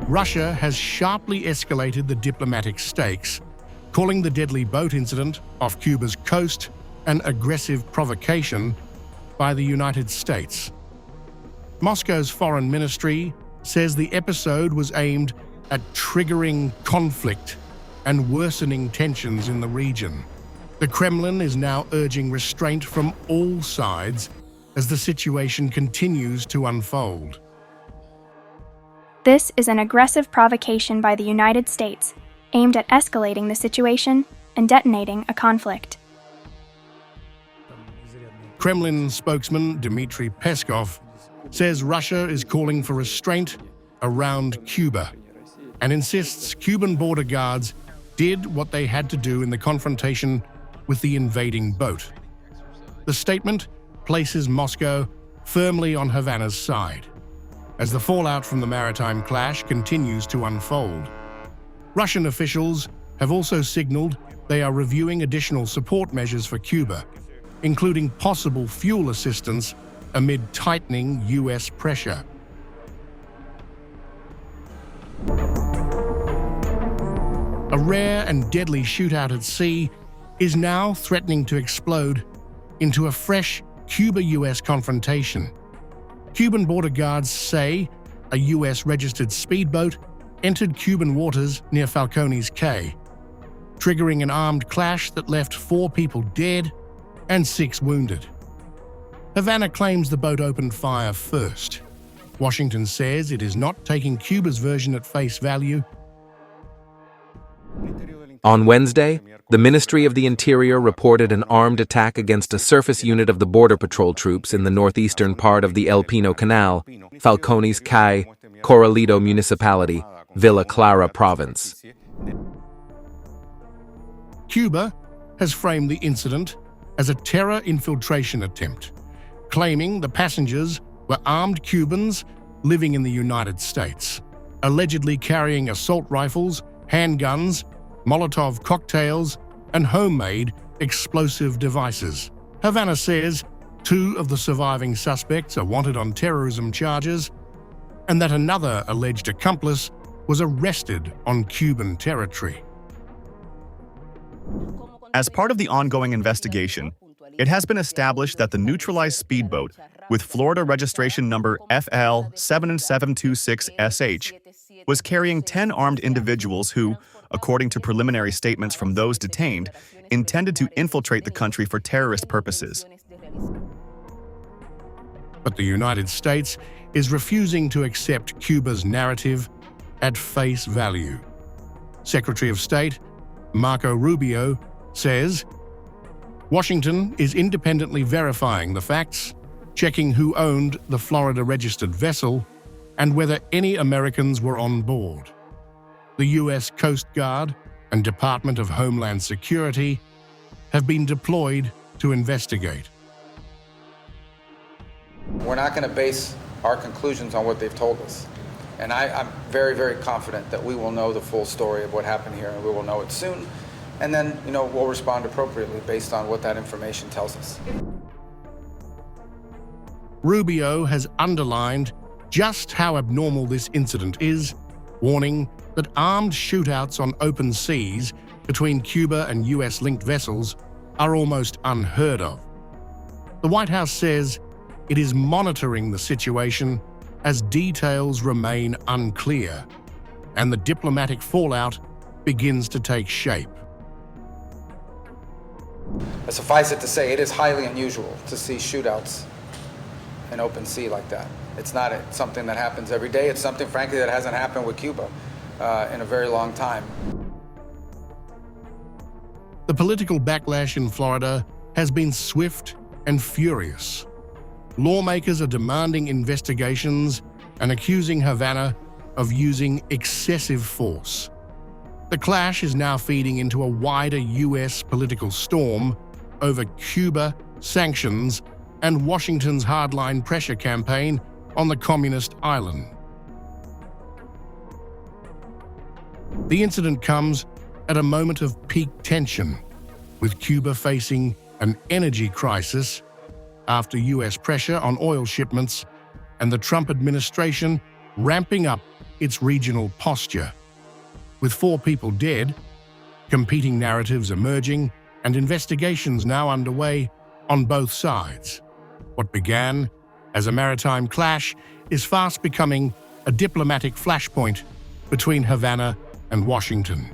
Russia has sharply escalated the diplomatic stakes, calling the deadly boat incident off Cuba's coast an aggressive provocation by the United States. Moscow's foreign ministry says the episode was aimed at triggering conflict and worsening tensions in the region. The Kremlin is now urging restraint from all sides as the situation continues to unfold. This is an aggressive provocation by the United States aimed at escalating the situation and detonating a conflict. Kremlin spokesman Dmitry Peskov says Russia is calling for restraint around Cuba and insists Cuban border guards did what they had to do in the confrontation with the invading boat. The statement places Moscow firmly on Havana's side as the fallout from the maritime clash continues to unfold. Russian officials have also signaled they are reviewing additional support measures for Cuba, including possible fuel assistance amid tightening U.S. pressure. A rare and deadly shootout at sea is now threatening to explode into a fresh Cuba-U.S. confrontation. Cuban border guards say a U.S.-registered speedboat entered Cuban waters near Falcones Cay, triggering an armed clash that left 4 people dead and 6 wounded. Havana claims the boat opened fire first. Washington says it is not taking Cuba's version at face value. On Wednesday, the Ministry of the Interior reported an armed attack against a surface unit of the Border Patrol troops in the northeastern part of the El Pino Canal, Falcones Cay, Corralito Municipality, Villa Clara Province. Cuba has framed the incident as a terror infiltration attempt, claiming the passengers were armed Cubans living in the United States, allegedly carrying assault rifles, handguns, Molotov cocktails, and homemade explosive devices. Havana says 2 of the surviving suspects are wanted on terrorism charges and that another alleged accomplice was arrested on Cuban territory. As part of the ongoing investigation, it has been established that the neutralized speedboat with Florida registration number FL7726SH was carrying 10 armed individuals who, according to preliminary statements from those detained, intended to infiltrate the country for terrorist purposes. But the United States is refusing to accept Cuba's narrative at face value. Secretary of State Marco Rubio says, Washington is independently verifying the facts, checking who owned the Florida-registered vessel and whether any Americans were on board. The U.S. Coast Guard and Department of Homeland Security have been deployed to investigate. We're not going to base our conclusions on what they've told us. And I'm very, very confident that we will know the full story of what happened here, and we will know it soon. And then, we'll respond appropriately based on what that information tells us. Rubio has underlined just how abnormal this incident is, warning that armed shootouts on open seas between Cuba and U.S.-linked vessels are almost unheard of. The White House says it is monitoring the situation as details remain unclear and the diplomatic fallout begins to take shape. Suffice it to say, it is highly unusual to see shootouts in open sea like that. It's not something that happens every day. It's something, frankly, that hasn't happened with Cuba in a very long time. The political backlash in Florida has been swift and furious. Lawmakers are demanding investigations and accusing Havana of using excessive force. The clash is now feeding into a wider U.S. political storm over Cuba, sanctions, and Washington's hardline pressure campaign on the communist island. The incident comes at a moment of peak tension, with Cuba facing an energy crisis after U.S. pressure on oil shipments and the Trump administration ramping up its regional posture. With 4 people dead, competing narratives emerging, and investigations now underway on both sides. What began as a maritime clash is fast becoming a diplomatic flashpoint between Havana and Washington.